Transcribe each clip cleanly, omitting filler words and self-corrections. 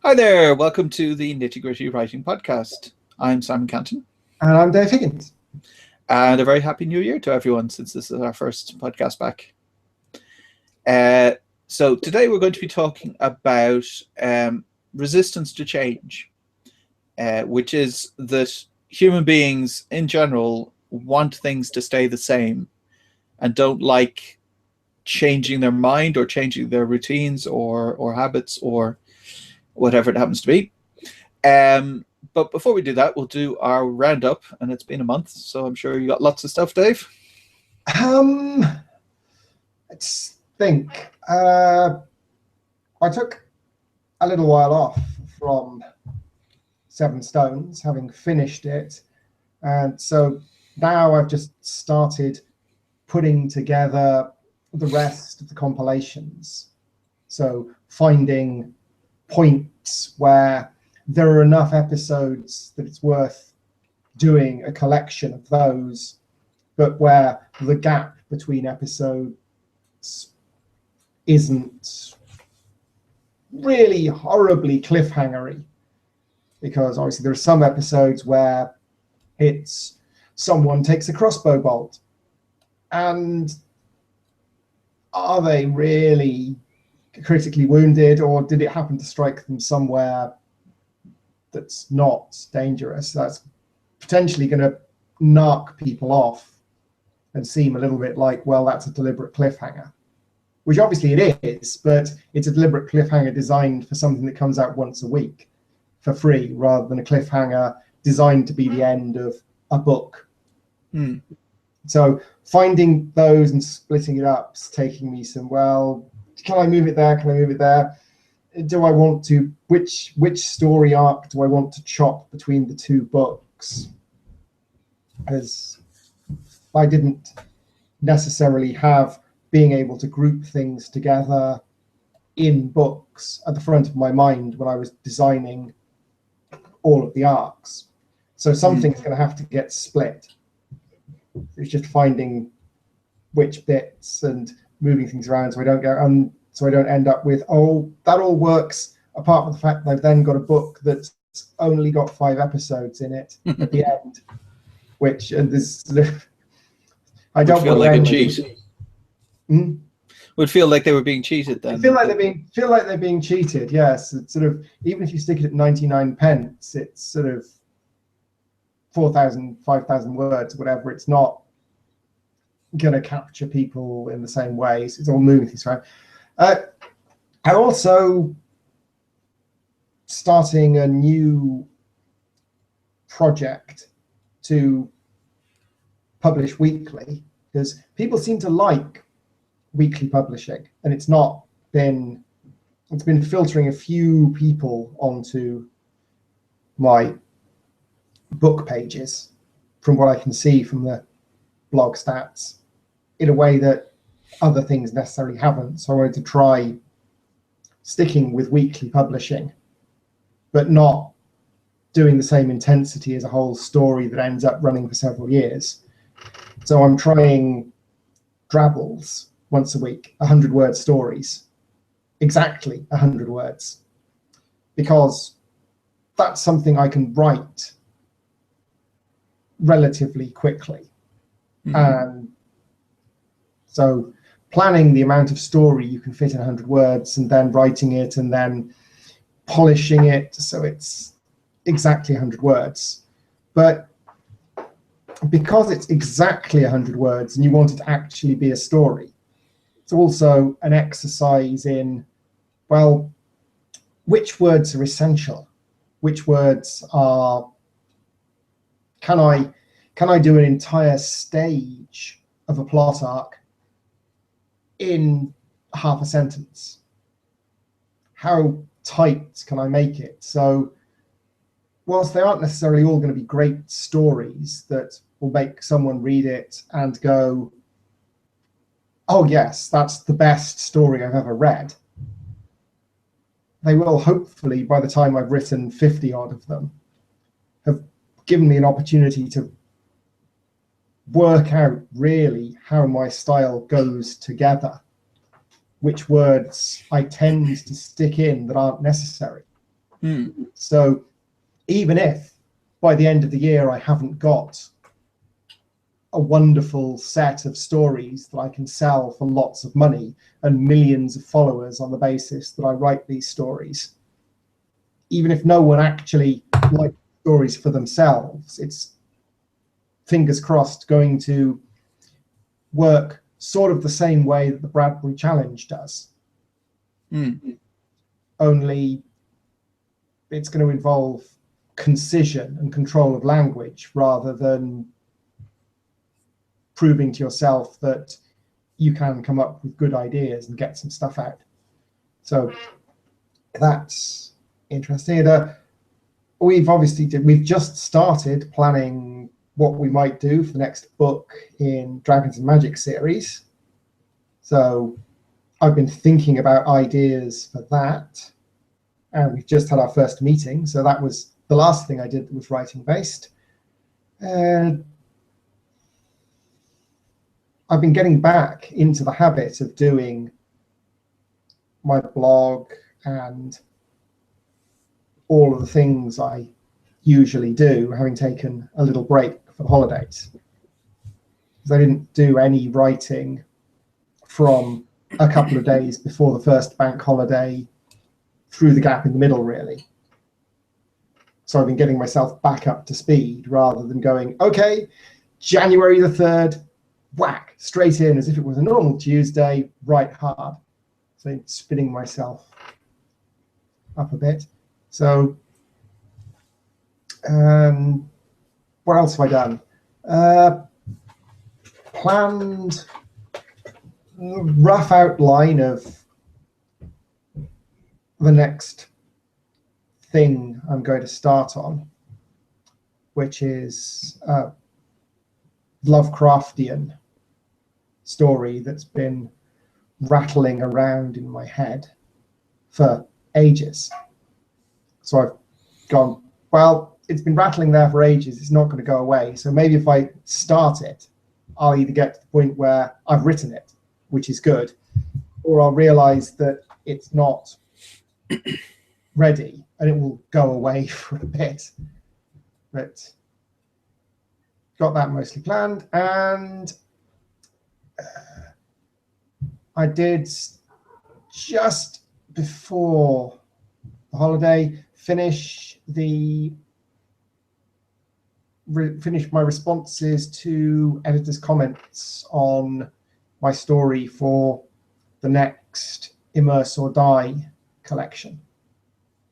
Hi there, welcome to the Nitty Gritty Writing Podcast. I'm Simon Canton, And I'm Dave Higgins. and a very happy new year to everyone since this is our first podcast back. So today we're going to be talking about resistance to change, which is that human beings in general want things to stay the same and don't like changing their mind or changing their routines or habits or whatever it happens to be. But before we do that, we'll do our roundup, and it's been a month, so I'm sure you got lots of stuff, Dave. Let's think. I took a little while off from Seven Stones, having finished it, and so now I've just started putting together the rest of the compilations. So finding points where there are enough episodes that it's worth doing a collection of those, but where the gap between episodes isn't really horribly cliffhangery, because obviously there are some episodes where it's someone takes a crossbow bolt, and are they really critically wounded, or did it happen to strike them somewhere that's not dangerous? That's potentially going to knock people off and seem a little bit like, well, that's a deliberate cliffhanger, which obviously it is, but it's a deliberate cliffhanger designed for something that comes out once a week for free, rather than a cliffhanger designed to be the end of a book. So finding those and splitting it up is taking me some, well, can I move it there? Can I move it there? Do I want to, which story arc do I want to chop between the two books? As I didn't necessarily have being able to group things together in books at the front of my mind when I was designing all of the arcs. So something's going to have to get split. It's just finding which bits and moving things around so I don't go so I don't end up with, oh, that all works, apart from the fact that I've then got a book that's only got 5 episodes in it at the end, which and there's I don't feel like a cheat. Would feel like they were being cheated then. Feel like they're being cheated. Yes, it's sort of, even if you stick it at 99 pence, it's sort of 4,000, 5,000 words, whatever. It's not going to capture people in the same ways. It's all moving things around. I'm also starting a new project to publish weekly, because people seem to like weekly publishing, and it's been filtering a few people onto my book pages from what I can see from the blog stats, in a way that other things necessarily haven't. So I wanted to try sticking with weekly publishing, but not doing the same intensity as a whole story that ends up running for several years. So I'm trying drabbles once a week, 100-word stories, exactly 100 words, because that's something I can write relatively quickly. And so planning the amount of story you can fit in 100 words, and then writing it, and then polishing it so it's exactly 100 words. But because it's exactly 100 words and you want it to actually be a story, it's also an exercise in, well, which words are essential? Which words are, can I do an entire stage of a plot arc in half a sentence? How tight can I make it? So whilst they aren't necessarily all going to be great stories that will make someone read it and go, oh yes, that's the best story I've ever read, they will hopefully, by the time I've written 50 odd of them, have given me an opportunity to work out really how my style goes together which words I tend to stick in that aren't necessary. So even if by the end of the year I haven't got a wonderful set of stories that I can sell for lots of money and millions of followers on the basis that I write these stories, even if no one actually likes stories for themselves, it's, fingers crossed, going to work sort of the same way that the Bradbury Challenge does. Only it's going to involve concision and control of language rather than proving to yourself that you can come up with good ideas and get some stuff out. So that's interesting. We've just started planning what we might do for the next book in Dragons and Magic series. So I've been thinking about ideas for that, and we've just had our first meeting. So that was the last thing I did that was writing based. And I've been getting back into the habit of doing my blog and all of the things I usually do, having taken a little break for the holidays. Because I didn't do any writing from a couple of days before the first bank holiday through the gap in the middle, really. So I've been getting myself back up to speed rather than going, okay, January the 3rd, whack, straight in as if it was a normal Tuesday, write hard. So spinning myself up a bit. So what else have I done? Planned rough outline of the next thing I'm going to start on, which is a Lovecraftian story that's been rattling around in my head for ages. So I've gone, well, it's been rattling there for ages, it's not going to go away. So maybe if I start it, I'll either get to the point where I've written it, which is good, or I'll realize that it's not ready and it will go away for a bit. But got that mostly planned. And I did, just before the holiday, finish my responses to editors' comments on my story for the next Immerse or Die collection.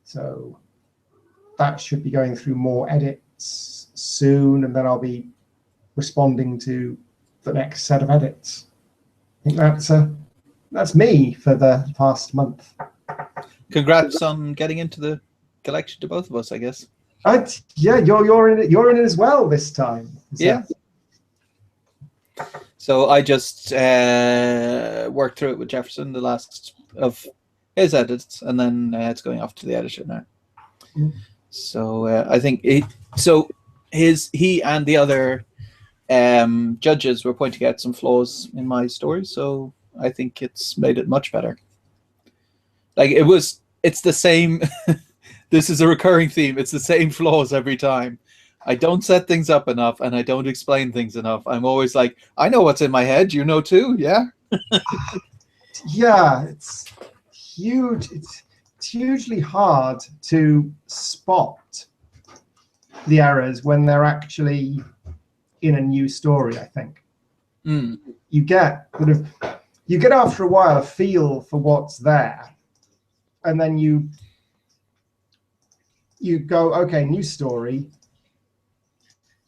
So that should be going through more edits soon, and then I'll be responding to the next set of edits. I think that's me for the past month. Congrats on getting into the collection to both of us, I guess. Yeah, you're in it. You're in it as well this time. Yeah. So I just worked through it with Jefferson, the last of his edits, and then it's going off to the editor now. So I think he and the other judges were pointing out some flaws in my story, so I think it's made it much better. Like it's the same. This is a recurring theme. It's the same flaws every time. I don't set things up enough, and I don't explain things enough. I'm always like, I know what's in my head. You know too, yeah? Yeah, it's huge. It's hugely hard to spot the errors when they're actually in a new story, I think. You get after a while a feel for what's there, and then you go, okay, new story,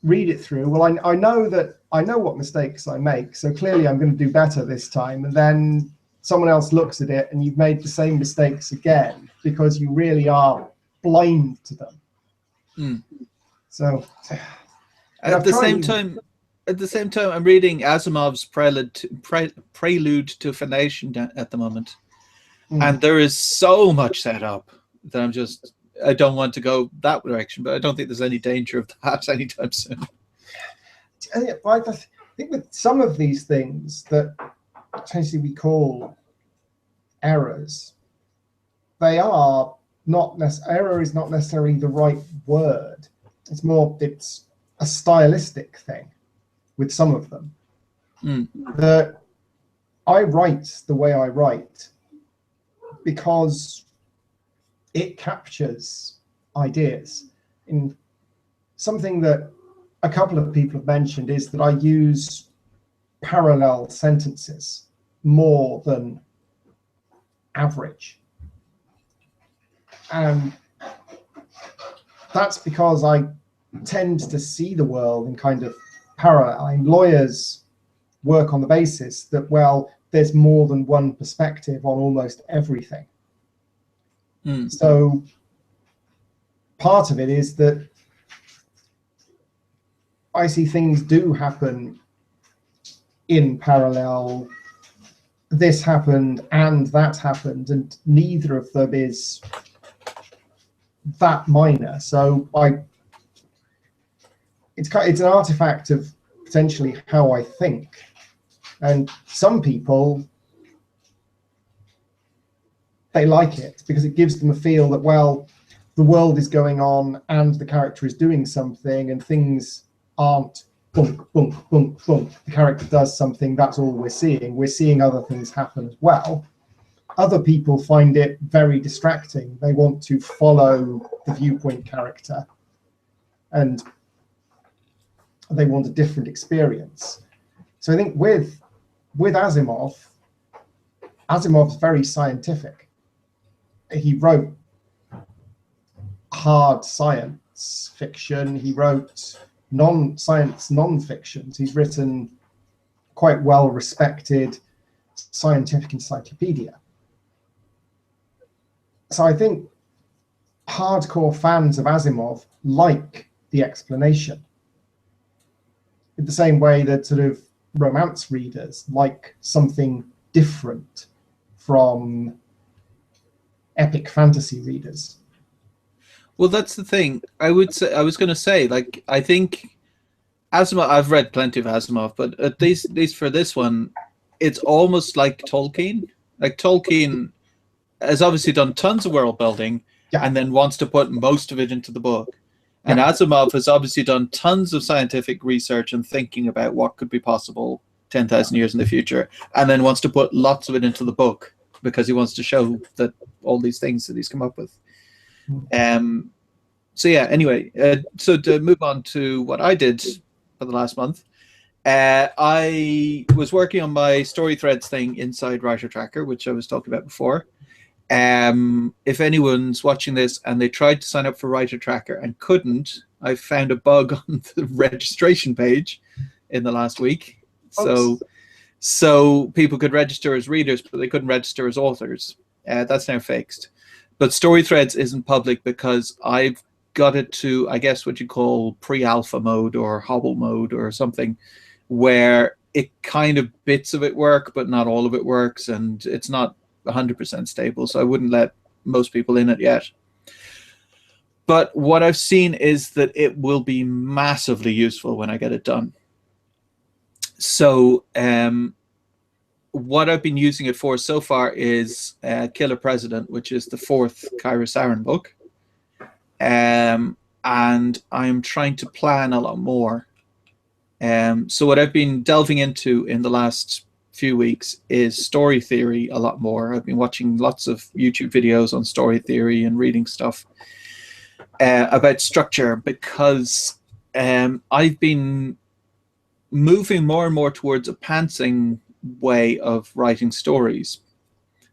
read it through. Well, I know what mistakes I make, so clearly I'm going to do better this time. And then someone else looks at it and you've made the same mistakes again because you really are blind to them. So at the same time, I'm reading Asimov's Prelude to Fination at the moment. And there is so much set up that I don't want to go that direction, but I don't think there's any danger of that anytime soon. I think with some of these things that potentially we call errors, they are not error is not necessarily the right word. It's a stylistic thing with some of them. That I write the way I write because it captures ideas. In something that a couple of people have mentioned is that I use parallel sentences more than average. And that's because I tend to see the world in kind of parallel. I mean, lawyers work on the basis that, well, there's more than one perspective on almost everything. So part of it is that I see things do happen in parallel. This happened and that happened, and neither of them is that minor. So it's an artifact of potentially how I think. And some people, they like it because it gives them a feel that, well, the world is going on and the character is doing something, and things aren't bunk, bunk, bunk, bunk. The character does something, that's all we're seeing. We're seeing other things happen as well. Other people find it very distracting. They want to follow the viewpoint character and they want a different experience. So I think with Asimov's very scientific. He wrote hard science fiction. He wrote non-science non-fictions. He's written quite well-respected scientific encyclopedia. So I think hardcore fans of Asimov like the explanation. In the same way that sort of romance readers like something different from epic fantasy readers. Well, that's the thing. I was going to say, like, I think Asimov, I've read plenty of Asimov, but at least for this one, it's almost like Tolkien. Like, Tolkien has obviously done tons of world building, and then wants to put most of it into the book. And Asimov has obviously done tons of scientific research and thinking about what could be possible 10,000 years in the future, and then wants to put lots of it into the book because he wants to show that all these things that he's come up with. So yeah, anyway, so to move on to what I did for the last month, I was working on my story threads thing inside Writer Tracker, which I was talking about before. If anyone's watching this and they tried to sign up for Writer Tracker and couldn't, I found a bug on the registration page in the last week. So people could register as readers, but they couldn't register as authors. That's now fixed. But Story Threads isn't public because I've got it to, I guess, what you call pre-alpha mode or hobble mode or something, where it kind of bits of it work, but not all of it works, and it's not 100% stable, so I wouldn't let most people in it yet. But what I've seen is that it will be massively useful when I get it done. So what I've been using it for so far is Killer President, which is the 4th Kyra Sarin book. And I'm trying to plan a lot more. So what I've been delving into in the last few weeks is story theory a lot more. I've been watching lots of YouTube videos on story theory and reading stuff about structure, because I've been moving more and more towards a pantsing way of writing stories,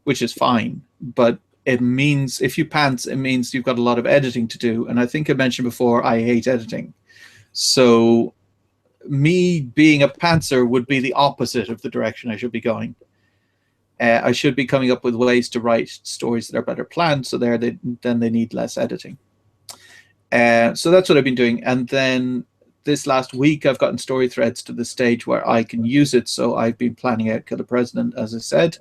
which is fine, but it means if you pants, it means you've got a lot of editing to do. And I think I mentioned before, I hate editing. So me being a pantser would be the opposite of the direction I should be going. I should be coming up with ways to write stories that are better planned, so then they need less editing. So that's what I've been doing. And then this last week, I've gotten story threads to the stage where I can use it. So I've been planning out Kill the President, as I said,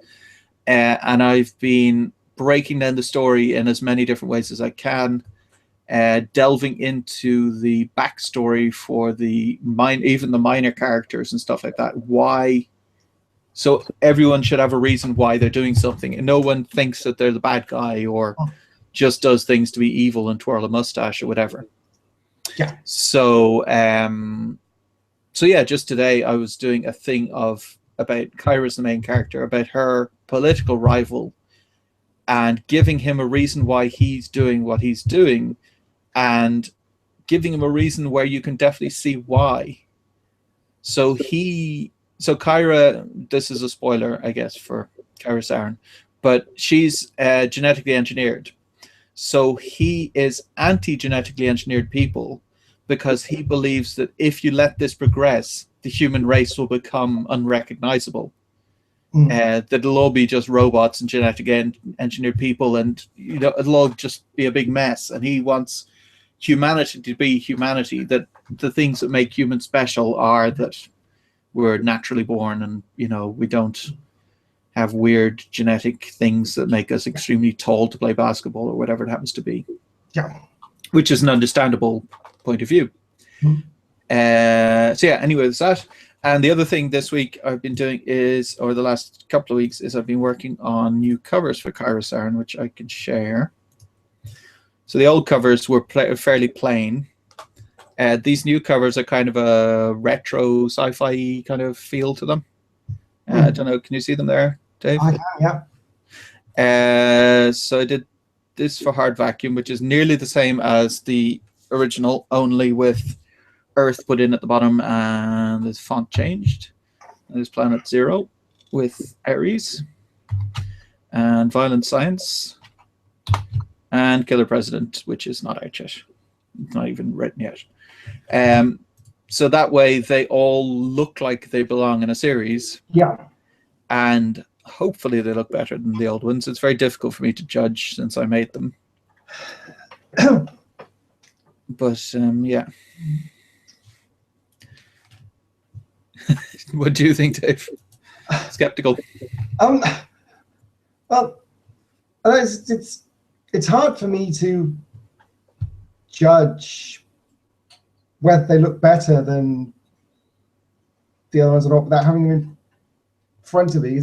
and I've been breaking down the story in as many different ways as I can, delving into the backstory for even the minor characters and stuff like that. Why So everyone should have a reason why they're doing something, and no one thinks that they're the bad guy or just does things to be evil and twirl a mustache or whatever. Yeah. So, so yeah, just today I was doing a thing about Kyra's the main character, about her political rival, and giving him a reason why he's doing what he's doing, and giving him a reason where you can definitely see why. So Kyra, this is a spoiler, I guess, for Kyra Saren, but she's genetically engineered. So he is anti-genetically engineered people because he believes that if you let this progress, the human race will become unrecognizable. That it'll all be just robots and genetically engineered people, and it'll all just be a big mess. And he wants humanity to be humanity. That the things that make humans special are that we're naturally born, and we don't have weird genetic things that make us extremely tall to play basketball or whatever it happens to be. Yeah, which is an understandable point of view. So yeah, anyway, there's that. And the other thing this week I've been doing or the last couple of weeks, is I've been working on new covers for Kyra Saren, which I can share. So the old covers were fairly plain. These new covers are kind of a retro sci-fi kind of feel to them. I don't know, can you see them there, Dave? I can, yeah. So I did this for Hard Vacuum, which is nearly the same as the original, only with Earth put in at the bottom and the font changed. There's Planet Zero with Ares and Violent Science and Killer President, which is not out yet. It's not even written yet. So that way they all look like they belong in a series. Yeah. And hopefully they look better than the old ones. It's very difficult for me to judge since I made them. But yeah. What do you think, Dave? Skeptical. Well, it's hard for me to judge whether they look better than the other ones or not without having them in front of me.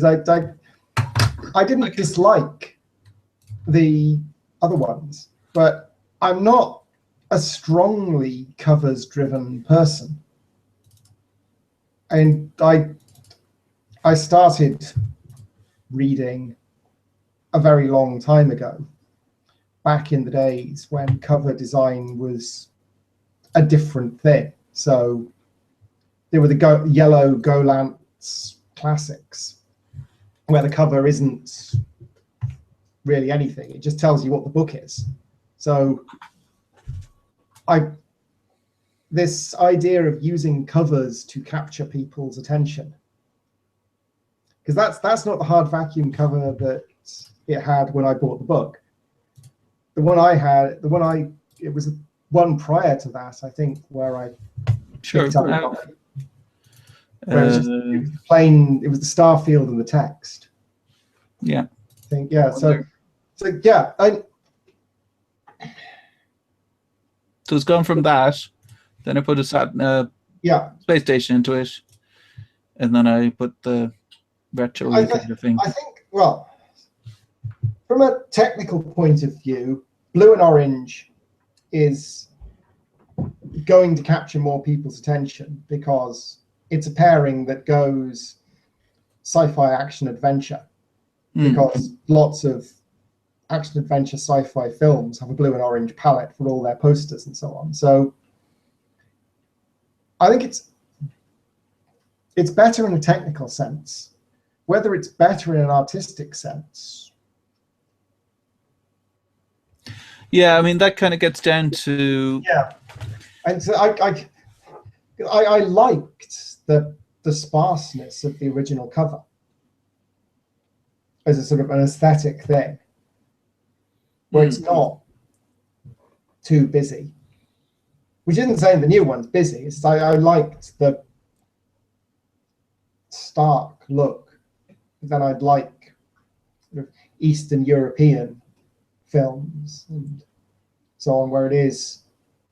I didn't dislike the other ones, but I'm not a strongly covers-driven person. And I started reading a very long time ago, back in the days when cover design was a different thing. So there were the yellow Golantz classics, where the cover isn't really anything. It just tells you what the book is. So this idea of using covers to capture people's attention, because that's not the Hard Vacuum cover that it had when I bought the book. The one I had, it was one prior to that, I think, where I picked up where it was just plain. It was the star field and the text. Yeah. I think, yeah. So yeah. So it's gone from that. Then I put a space station into it, and then I put the retro kind of thing. I think, well, from a technical point of view, blue and orange is going to capture more people's attention because it's a pairing that goes sci-fi action adventure, because lots of action adventure sci-fi films have a blue and orange palette for all their posters and so on. So I think it's better in a technical sense. Whether it's better in an artistic sense. Yeah, I mean, that kind of gets down to... Yeah. And so I liked the sparseness of the original cover as a sort of an aesthetic thing, where it's not too busy. Which isn't saying the new one's busy. It's I liked the stark look that I'd like sort of Eastern European films and so on, where it is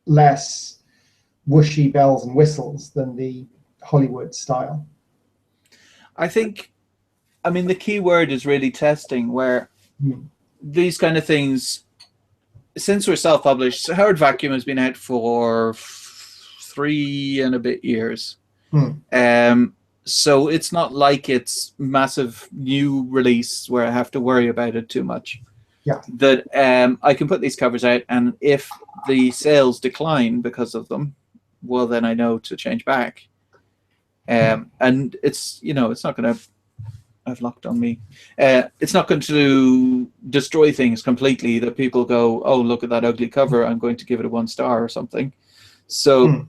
less whooshy bells and whistles than the Hollywood style. I think I mean, the key word is really testing, where these kind of things, since we're self-published, so Howard Vacuum has been out for 3 and a bit years. So it's not like it's massive new release where I have to worry about it too much. Yeah. That I can put these covers out, and if the sales decline because of them, well, then I know to change back. And it's, it's not going to, I've locked on me. It's not going to destroy things completely that people go, oh, look at that ugly cover, I'm going to give it a 1 star or something. So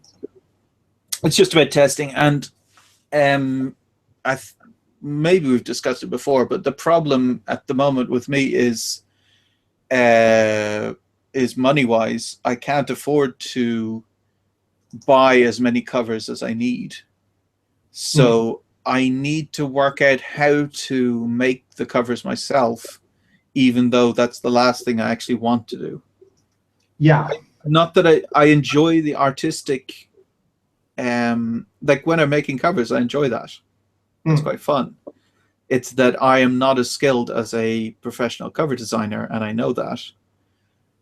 it's just about testing. And maybe we've discussed it before, but the problem at the moment with me is money-wise. I can't afford to buy as many covers as I need. So I need to work out how to make the covers myself, even though that's the last thing I actually want to do. Yeah. Not that I enjoy the artistic, like when I'm making covers, I enjoy that. It's quite fun. It's that I am not as skilled as a professional cover designer, and I know that.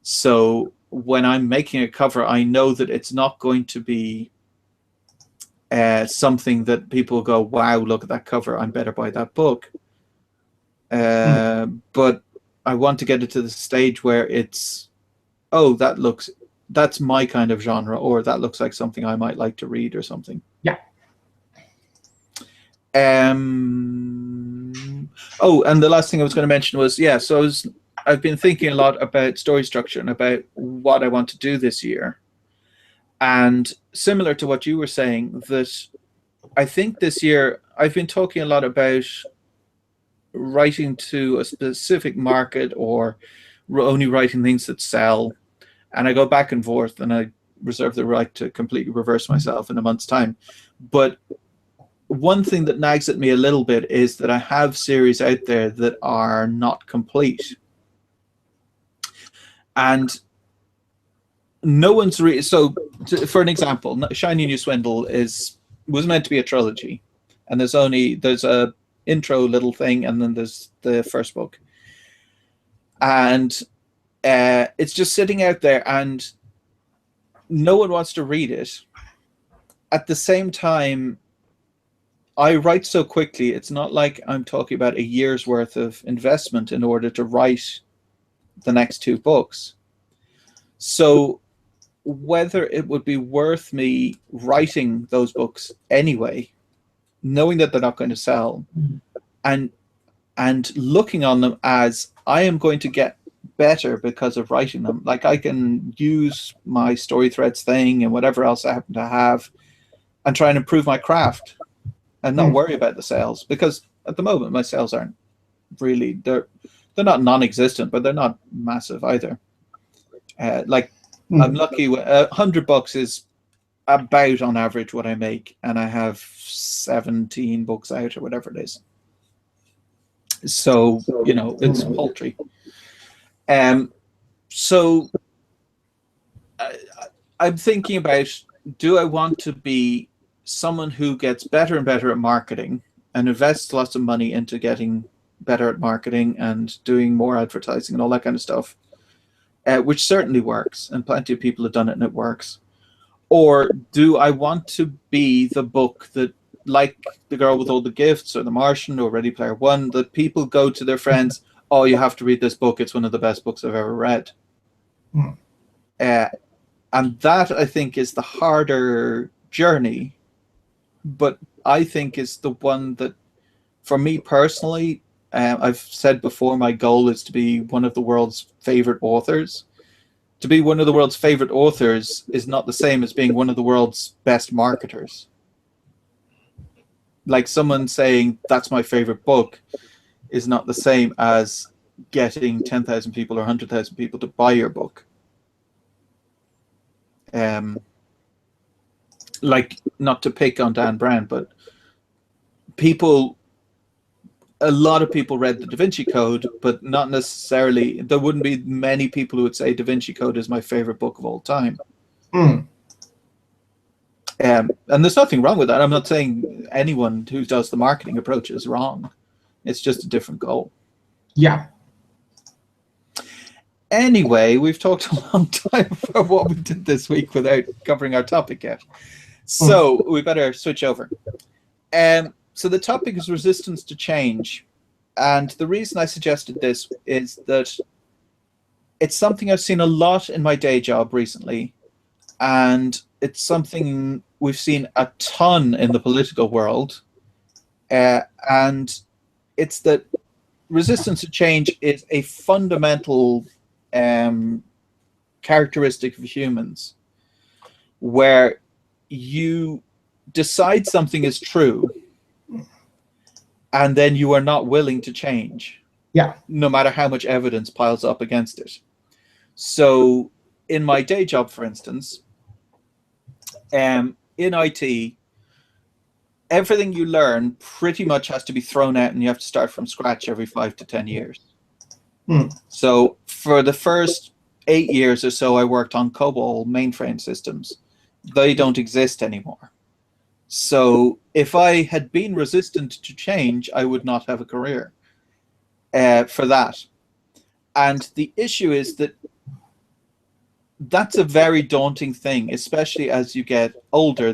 So when I'm making a cover, I know that it's not going to be something that people go, wow, look at that cover, I'm better buy that book. But I want to get it to the stage where it's, oh, that's my kind of genre, or that looks like something I might like to read or something. Yeah. Oh, and the last thing I was going to mention was, so I've been thinking a lot about story structure and about what I want to do this year. And similar to what you were saying, that I think this year I've been talking a lot about writing to a specific market, or only writing things that sell. And I go back and forth, and I reserve the right to completely reverse myself in a month's time. But one thing that nags at me a little bit is that I have series out there that are not complete. And no one's so for an example, Shiny New Swindle was meant to be a trilogy, and there's a intro little thing, and then there's the first book, and it's just sitting out there, and no one wants to read it. At the same time, I write so quickly, it's not like I'm talking about a year's worth of investment in order to write the next 2 books. So whether it would be worth me writing those books anyway, knowing that they're not going to sell, and looking on them as I am going to get better because of writing them. Like, I can use my story threads thing and whatever else I happen to have and try and improve my craft and not worry about the sales, because at the moment my sales aren't really, they're not non-existent, but they're not massive either. I'm lucky. 100 bucks is about on average what I make, and I have 17 books out or whatever it is. So it's paltry. So I'm thinking about, do I want to be someone who gets better and better at marketing and invests lots of money into getting better at marketing and doing more advertising and all that kind of stuff, which certainly works, and plenty of people have done it and it works? Or do I want to be the book that, like The Girl with All the Gifts or The Martian or Ready Player One, that people go to their friends, oh, you have to read this book, it's one of the best books I've ever read. And that, I think, is the harder journey, but I think is the one that, for me personally, I've said before, my goal is to be one of the world's favorite authors. To be one of the world's favorite authors is not the same as being one of the world's best marketers. Like, someone saying that's my favorite book is not the same as getting 10,000 people or 100,000 people to buy your book. Like, not to pick on Dan Brown, but a lot of people read the Da Vinci Code, but not necessarily, there wouldn't be many people who would say Da Vinci Code is my favorite book of all time. And there's nothing wrong with that. I'm not saying anyone who does the marketing approach is wrong. It's just a different goal. Yeah. Anyway, we've talked a long time about what we did this week without covering our topic yet. So we better switch over. So the topic is resistance to change. And the reason I suggested this is that it's something I've seen a lot in my day job recently. And it's something we've seen a ton in the political world. And it's that resistance to change is a fundamental characteristic of humans, where you decide something is true and then you are not willing to change, no matter how much evidence piles up against it. So in my day job, for instance, in IT, everything you learn pretty much has to be thrown out and you have to start from scratch every 5 to 10 years. So for the first 8 years or so, I worked on COBOL mainframe systems. They don't exist anymore. So if I had been resistant to change, I would not have a career for that. And the issue is that that's a very daunting thing, especially as you get older,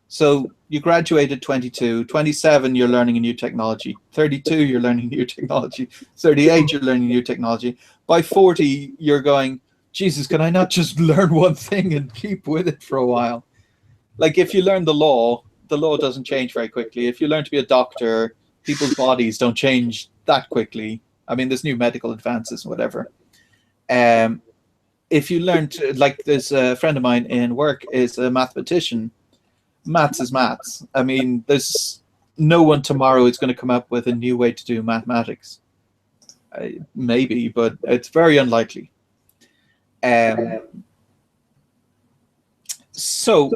so you graduate at 22, 27, you're learning a new technology. 32, you're learning new technology. 38, you're learning new technology. By 40, you're going, Jesus, can I not just learn one thing and keep with it for a while? Like if you learn the law doesn't change very quickly. If you learn to be a doctor, people's bodies don't change that quickly. I mean, there's new medical advances and whatever. If you learn to, like there's a friend of mine in work is a mathematician. Maths is maths. I mean, there's no one tomorrow is going to come up with a new way to do mathematics. Maybe, but it's very unlikely. So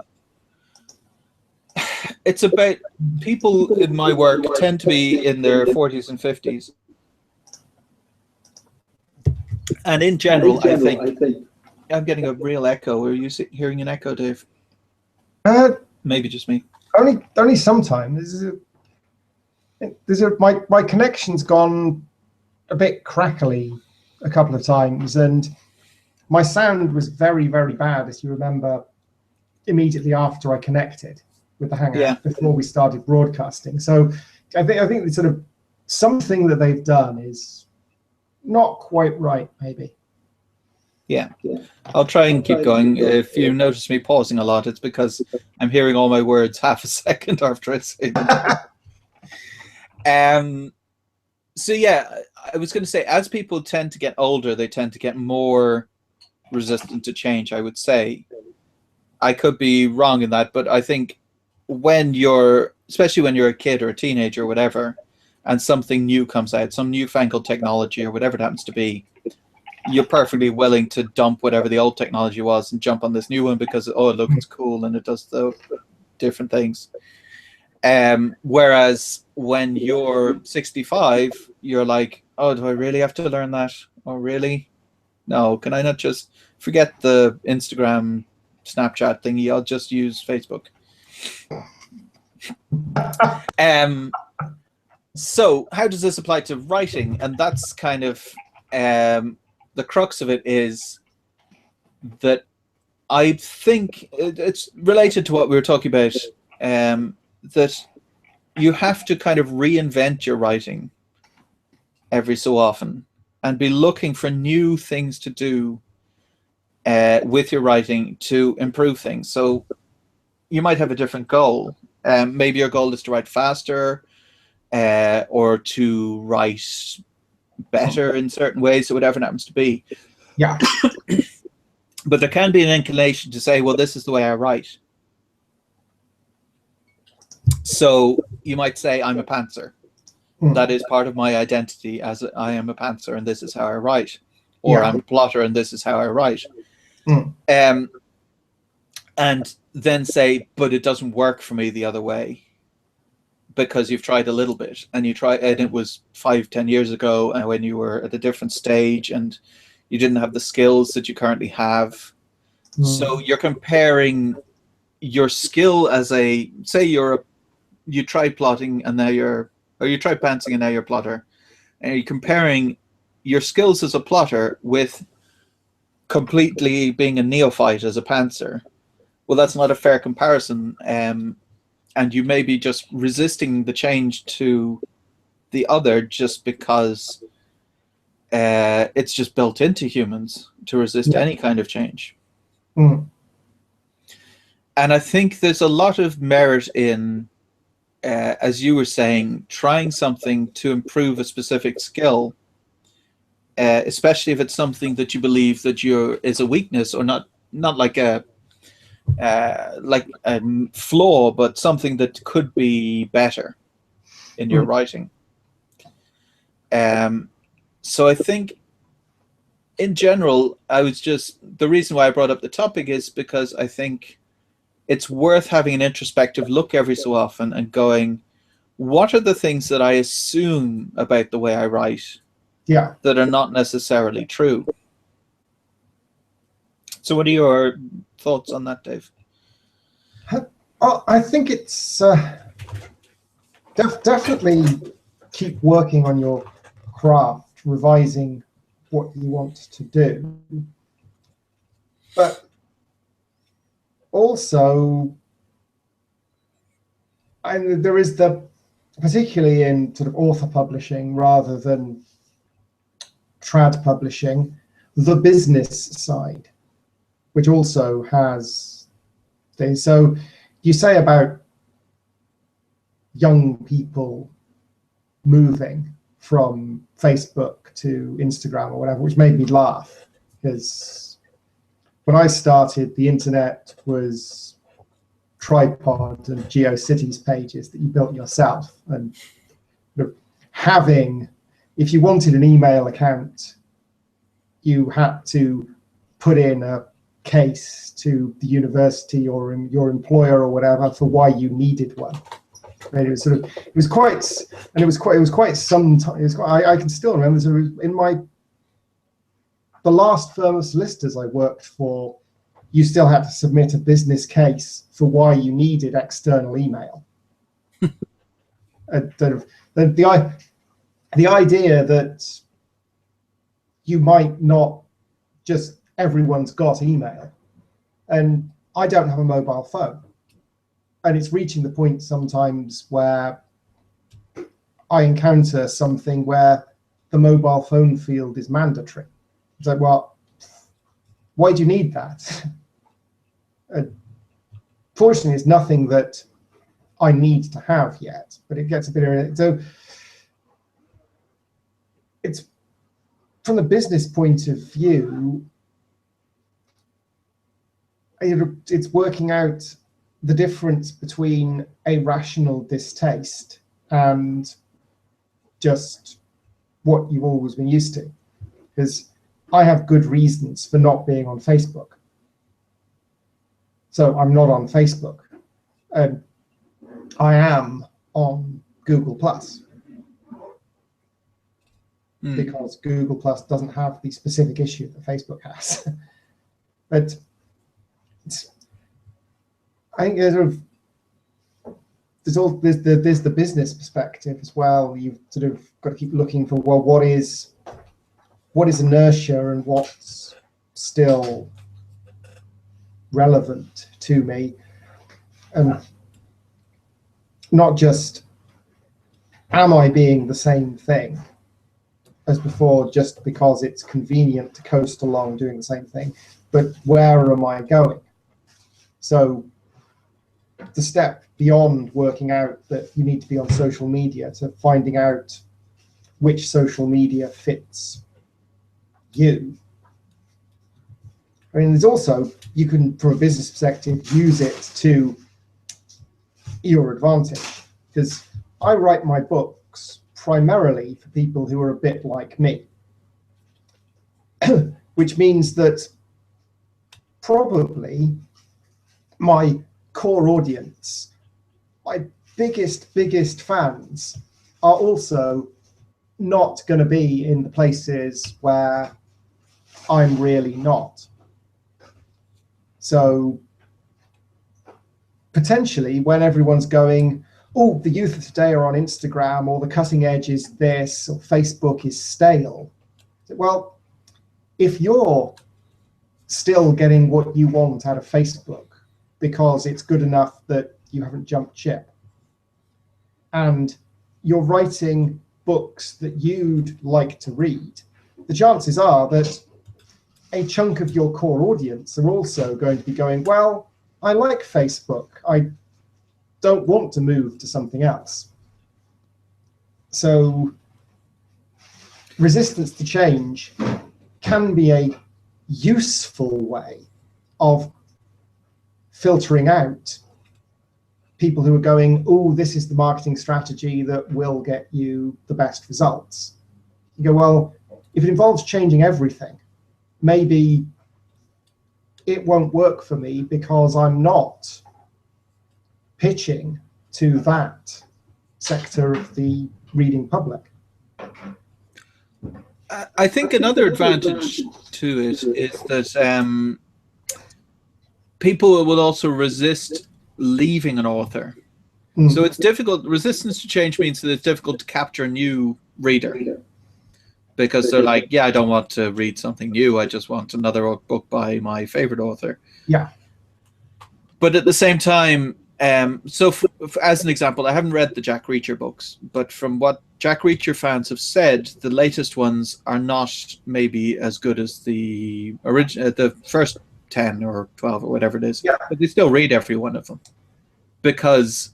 it's about people in my work tend to be in their 40s and 50s. And in general, I think I'm getting a real echo. Are you hearing an echo, Dave? Maybe just me. Only sometimes. My connection's gone a bit crackly a couple of times, and my sound was very, very bad, as you remember, immediately after I connected with the Hangout before we started broadcasting. So I think it's sort of something that they've done is not quite right, maybe. Yeah, I'll try and keep going. If you notice me pausing a lot, it's because I'm hearing all my words half a second after I say them. So yeah, I was going to say, as people tend to get older, they tend to get more resistant to change, I would say. I could be wrong in that, but I think especially when you're a kid or a teenager or whatever, and something new comes out, some newfangled technology or whatever it happens to be, you're perfectly willing to dump whatever the old technology was and jump on this new one because, oh, look, it's cool and it does the different things. Whereas when you're 65, you're like, oh, do I really have to learn that? Oh, really? No, can I not just forget the Instagram, Snapchat thingy? I'll just use Facebook. So how does this apply to writing? And that's kind of the crux of it, is that I think it's related to what we were talking about, that you have to kind of reinvent your writing every so often and be looking for new things to do with your writing to improve things. So you might have a different goal. Maybe your goal is to write faster or to write better in certain ways, or whatever it happens to be. Yeah. But there can be an inclination to say, well, this is the way I write. So you might say, I'm a pantser. That is part of my identity, as I am a pantser and this is how I write. Or I'm a plotter and this is how I write. And then say, but it doesn't work for me the other way, because you've tried a little bit and it was 5-10 years ago, and when you were at a different stage and you didn't have the skills that you currently have. So you're comparing your skill as say you tried plotting and now you're or you tried pantsing and now you're a plotter, and you're comparing your skills as a plotter with completely being a neophyte as a pantser, well, that's not a fair comparison. And you may be just resisting the change to the other just because it's just built into humans to resist any kind of change. Mm. And I think there's a lot of merit in, as you were saying, trying something to improve a specific skill, especially if it's something that you believe that is a weakness, or not like a flaw, but something that could be better in your writing. So I think in general, the reason why I brought up the topic is because I think it's worth having an introspective look every so often and going, what are the things that I assume about the way I write that are not necessarily true? So what are your thoughts on that, Dave? I think it's definitely keep working on your craft, revising what you want to do. But also, and there is particularly in sort of author publishing rather than trad publishing, the business side, which also has things. So you say about young people moving from Facebook to Instagram or whatever, which made me laugh, because when I started, the internet was tripod and GeoCities pages that you built yourself, and having, if you wanted an email account, you had to put in a case to the university or your employer or whatever for why you needed one. And it was quite some time. I can still remember in the last firm of solicitors I worked for, you still had to submit a business case for why you needed external email. The idea that you might not just, everyone's got email, and I don't have a mobile phone, and it's reaching the point sometimes where I encounter something where the mobile phone field is mandatory. It's like, well, why do you need that? Fortunately, it's nothing that I need to have yet, but it gets a bit. So it's, from the business point of view, it's working out the difference between a rational distaste and just what you've always been used to. Because I have good reasons for not being on Facebook. So I'm not on Facebook. I am on Google Plus. Because Google Plus doesn't have the specific issue that Facebook has. But I think there's the business perspective as well. You've sort of got to keep looking for, well, what is inertia and what's still relevant to me, and not just, am I being the same thing as before just because it's convenient to coast along doing the same thing, but where am I going? So the step beyond working out that you need to be on social media to finding out which social media fits you. I mean, there's also, you can, from a business perspective, use it to your advantage, because I write my books primarily for people who are a bit like me, which means that probably my core audience, my biggest fans, are also not going to be in the places where I'm really not. So potentially when everyone's going, oh, the youth of today are on Instagram, or the cutting edge is this, or Facebook is stale. Well, if you're still getting what you want out of Facebook because it's good enough that you haven't jumped ship, and you're writing books that you'd like to read, the chances are that a chunk of your core audience are also going to be going, well, I like Facebook. I don't want to move to something else. So resistance to change can be a useful way of filtering out people who are going, oh, this is the marketing strategy that will get you the best results. You go, well, if it involves changing everything, maybe it won't work for me because I'm not pitching to that sector of the reading public. I think another advantage to it is that people will also resist leaving an author. So it's difficult. Resistance to change means that it's difficult to capture a new reader, because they're like, yeah, I don't want to read something new. I just want another book by my favorite author. Yeah. But at the same time, so as an example, I haven't read the Jack Reacher books, but from what Jack Reacher fans have said, the latest ones are not maybe as good as the original, the first 10 or 12 or whatever it is. Yeah. But they still read every one of them, because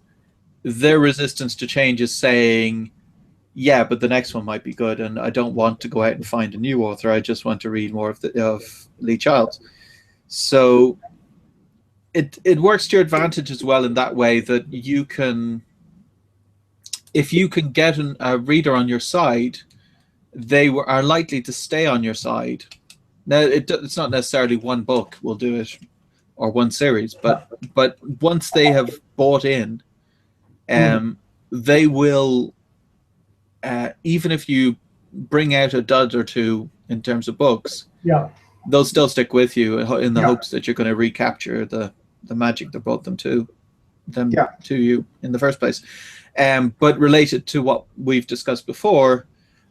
their resistance to change is saying, yeah, but the next one might be good, and I don't want to go out and find a new author. I just want to read more of Lee Childs. So it works to your advantage as well in that way, that you can, if you can get a reader on your side, they are likely to stay on your side. Now, it's not necessarily one book will do it, or one series, but once they have bought in, they will, even if you bring out a dud or two in terms of books, they'll still stick with you in the hopes that you're going to recapture the magic that brought them to you in the first place. But related to what we've discussed before,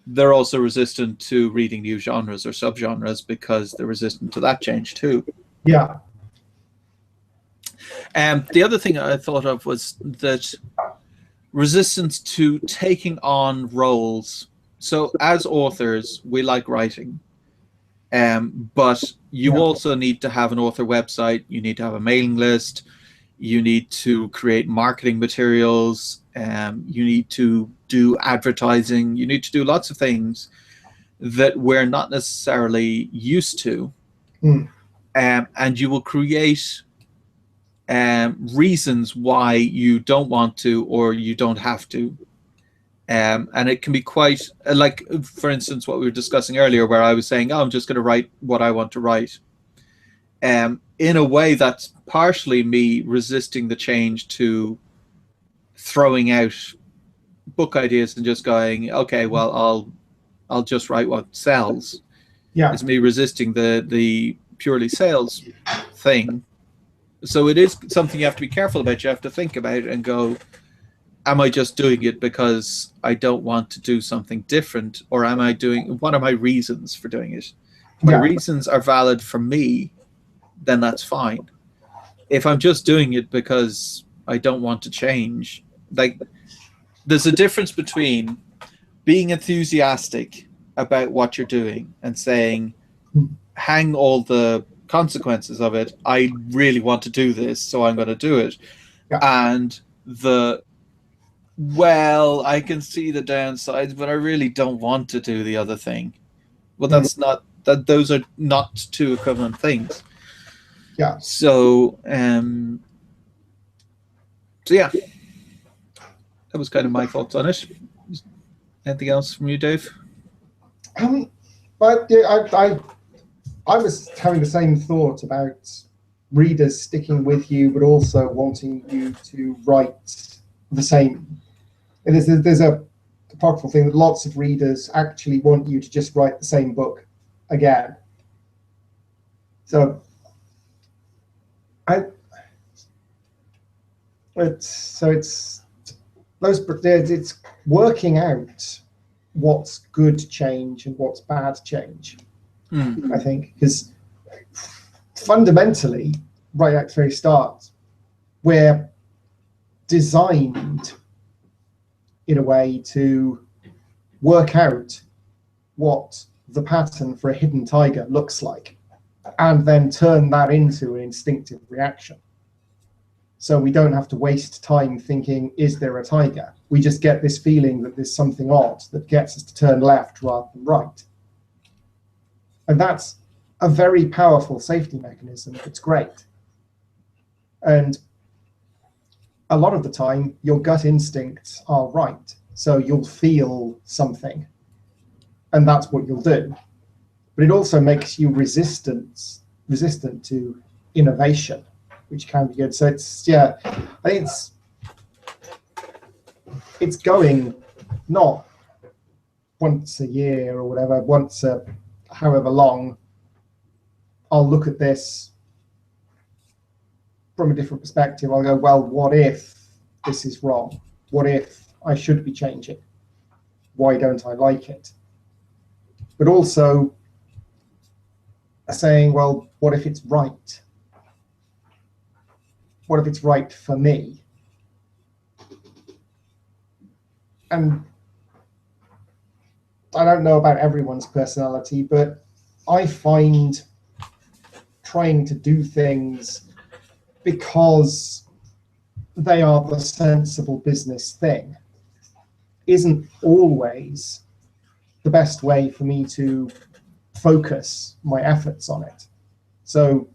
they're also resistant to reading new genres or subgenres because they're resistant to that change too. Yeah. The other thing I thought of was that resistance to taking on roles. So as authors, we like writing, but you also need to have an author website. You need to have a mailing list. You need to create marketing materials. You need to do advertising. You need to do lots of things that we're not necessarily used to. And you will create reasons why you don't want to or you don't have to. And it can be quite, like, for instance, what we were discussing earlier, where I was saying, oh, I'm just going to write what I want to write. In a way, that's partially me resisting the change to throwing out book ideas and just going, okay, well, I'll just write what sells. It's me resisting the purely sales thing. So it is something you have to be careful about. You have to think about and go, am I just doing it because I don't want to do something different? Or what are my reasons for doing it? If my reasons are valid for me, then that's fine. If I'm just doing it because I don't want to change, like, there's a difference between being enthusiastic about what you're doing and saying, hang all the consequences of it, I really want to do this, so I'm going to do it. And well, I can see the downsides, but I really don't want to do the other thing. Well, those are not two equivalent things. So yeah, that was kind of my thoughts on it. Anything else from you, Dave? But I was having the same thought about readers sticking with you, but also wanting you to write the same. And there's a powerful thing that lots of readers actually want you to just write the same book again. So it's it's working out what's good change and what's bad change. I think, because fundamentally, right at the very start, we're designed in a way to work out what the pattern for a hidden tiger looks like, and then turn that into an instinctive reaction. So we don't have to waste time thinking, is there a tiger? We just get this feeling that there's something odd that gets us to turn left rather than right. And that's a very powerful safety mechanism. It's great. And a lot of the time, your gut instincts are right. So you'll feel something, and that's what you'll do. But it also makes you resistant to innovation, which can be good. So I think it's going not once a year or whatever, however long, I'll look at this from a different perspective. I'll go, well, what if this is wrong? What if I should be changing? Why don't I like it? But also saying, well, what if it's right? What if it's right for me? And I don't know about everyone's personality, but I find trying to do things because they are the sensible business thing isn't always the best way for me to focus my efforts on it. So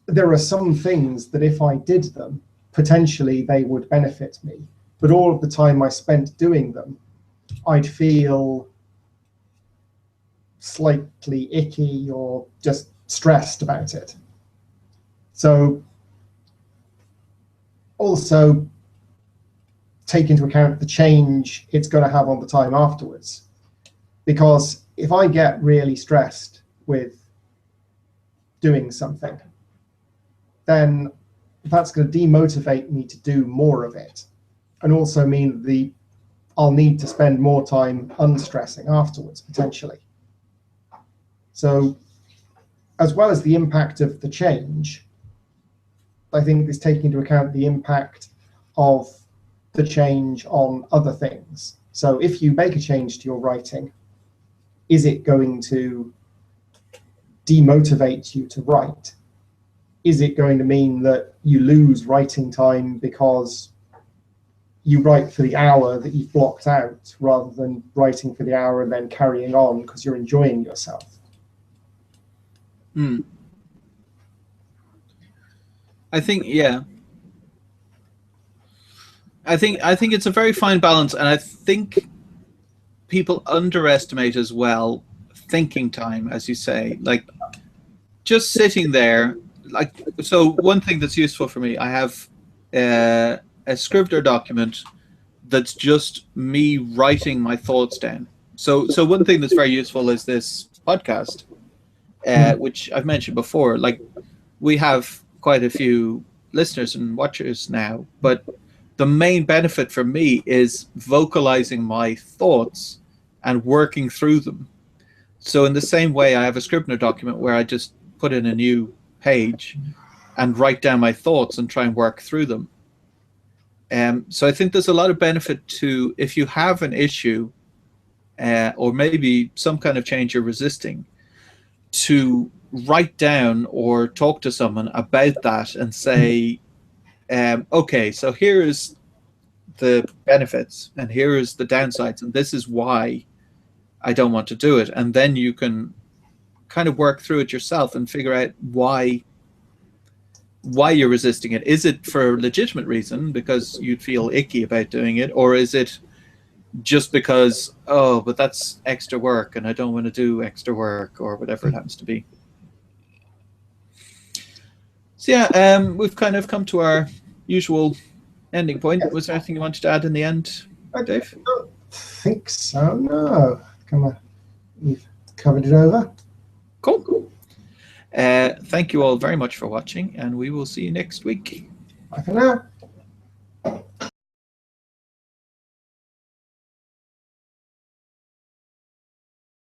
there are some things that if I did them, potentially they would benefit me. But all of the time I spent doing them, I'd feel slightly icky or just stressed about it. So also take into account the change it's going to have on the time afterwards. Because if I get really stressed with doing something, then that's going to demotivate me to do more of it, and also mean that I'll need to spend more time unstressing afterwards, potentially. So as well as the impact of the change, I think it's taking into account the impact of the change on other things. So if you make a change to your writing, is it going to demotivate you to write? Is it going to mean that you lose writing time because you write for the hour that you've blocked out rather than writing for the hour and then carrying on because you're enjoying yourself? I think, I think it's a very fine balance, and I think people underestimate as well thinking time, as you say, like just sitting there. Like, so one thing that's useful for me, I have a Scrivener document that's just me writing my thoughts down. So one thing that's very useful is this podcast, which I've mentioned before. Like, we have quite a few listeners and watchers now, but the main benefit for me is vocalizing my thoughts and working through them. So in the same way, I have a Scrivener document where I just put in a new page and write down my thoughts and try and work through them. So I think there's a lot of benefit to, if you have an issue or maybe some kind of change you're resisting, to write down or talk to someone about that and say, okay, so here is the benefits and here is the downsides, and this is why I don't want to do it. And then you can kind of work through it yourself and figure out why you're resisting it. Is it for a legitimate reason because you'd feel icky about doing it, or is it just because, oh, but that's extra work and I don't want to do extra work, or whatever it happens to be? So yeah, we've kind of come to our usual ending point. Was there anything you wanted to add in the end, Dave? I don't think so, no. We've covered it over. Cool. Thank you all very much for watching, and we will see you next week. Bye for now.